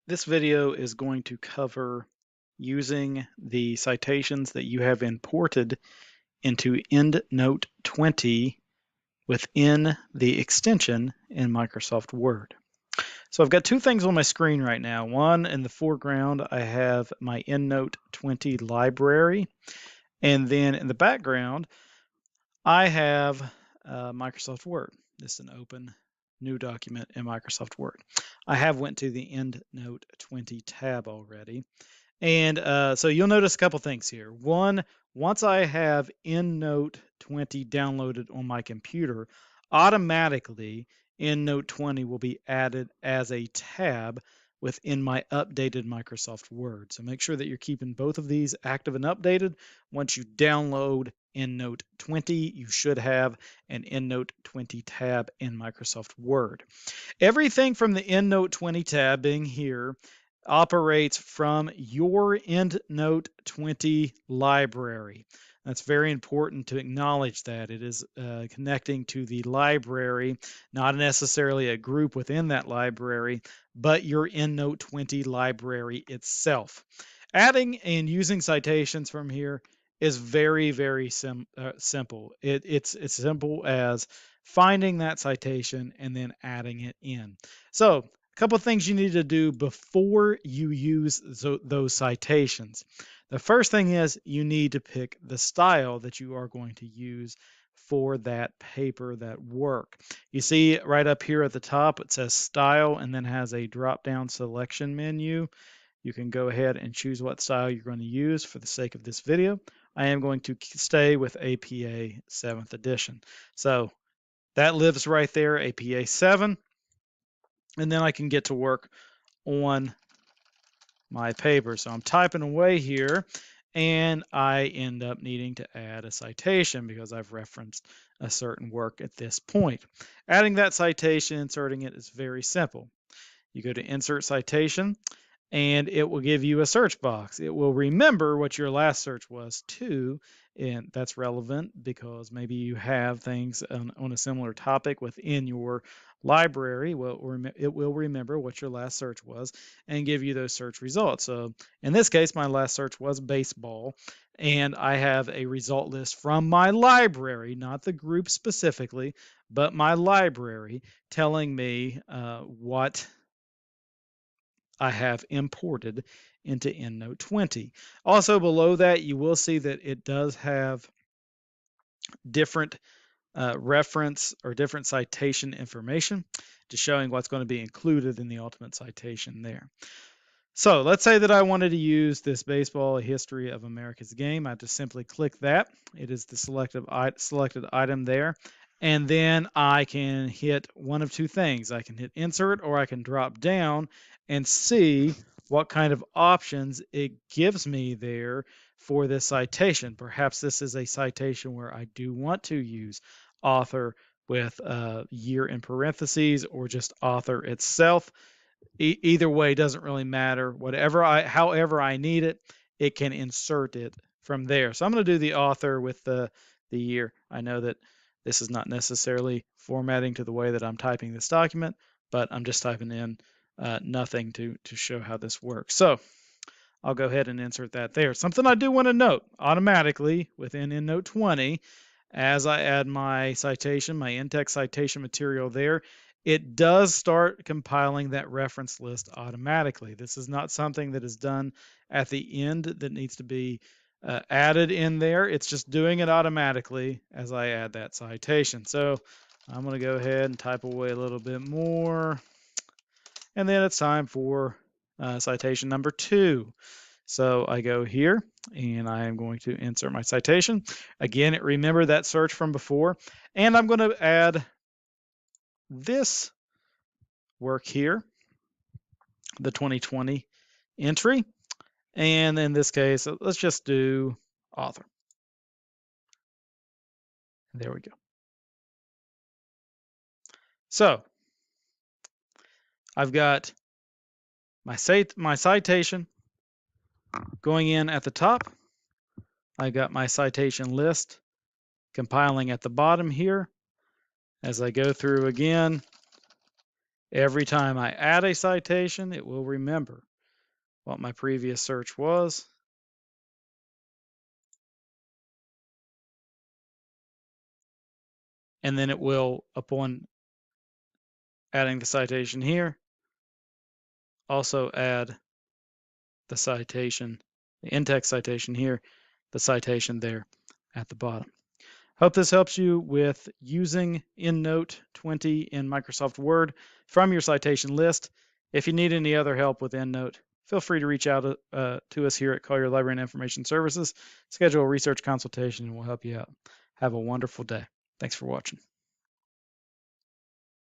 This video is going to cover using the citations that you have imported into EndNote 20 within the extension in Microsoft Word. So I've got two things on my screen right now. One, in the foreground, I have my EndNote 20 library. And then in the background, I have Microsoft Word. This is an open new document in Microsoft Word. I have went to the EndNote 20 tab already. And so you'll notice a couple things here. One, once I have EndNote 20 downloaded on my computer, automatically EndNote 20 will be added as a tab within my updated Microsoft Word. So make sure that you're keeping both of these active and updated. Once you download EndNote 20, you should have an EndNote 20 tab in Microsoft Word. Everything from the EndNote 20 tab being here operates from your EndNote 20 library. That's very important to acknowledge that. It is connecting to the library, not necessarily a group within that library, but your EndNote 20 library itself. Adding and using citations from here is very, very simple. It's as simple as finding that citation and then adding it in. So a couple of things you need to do before you use those citations. The first thing is you need to pick the style that you are going to use for that paper, that work. You see right up here at the top, it says style and then has a drop-down selection menu. You can go ahead and choose what style you're going to use. For the sake of this video, I am going to stay with APA 7th edition. So that lives right there, APA 7. And then I can get to work on my paper. So I'm typing away here, and I end up needing to add a citation because I've referenced a certain work at this point. Adding that citation, inserting it is very simple. You go to Insert Citation, and it will give you a search box. It will remember what your last search was too, and that's relevant because maybe you have things on a similar topic within your library. Well, it will remember what your last search was and give you those search results. So in this case, my last search was baseball, and I have a result list from my library, not the group specifically, but my library telling me what I have imported into EndNote 20. Also below that, you will see that it does have different reference or different citation information, just showing what's going to be included in the ultimate citation there. So let's say that I wanted to use this baseball history of America's game. I just simply click that. It is the selected item there. And then I can hit one of two things. I can hit insert or I can drop down and see what kind of options it gives me there for this citation. Perhaps this is a citation where I do want to use author with year in parentheses or just author itself. Either way doesn't really matter. However I need it, it can insert it from there. So I'm going to do the author with the year. I know that this is not necessarily formatting to the way that I'm typing this document, but I'm just typing in nothing to show how this works. So I'll go ahead and insert that there. Something I do want to note automatically within EndNote 20, as I add my citation, my in-text citation material there, it does start compiling that reference list automatically. This is not something that is done at the end that needs to be added in there. It's just doing it automatically as I add that citation. So I'm going to go ahead and type away a little bit more. And then it's time for citation number 2. So I go here and I am going to insert my citation. Again, remember that search from before. And I'm going to add this work here, the 2020 entry. And in this case, let's just do author. There we go. So I've got my citation going in at the top. I got my citation list compiling at the bottom here. As I go through again, Every time I add a citation, it will remember what my previous search was. And then it will, upon adding the citation here, also add the citation, the in-text citation here, the citation there at the bottom. Hope this helps you with using EndNote 20 in Microsoft Word from your citation list. If you need any other help with EndNote, feel free to reach out to us here at Collier Library and Information Services. Schedule a research consultation and we'll help you out. Have a wonderful day. Thanks for watching.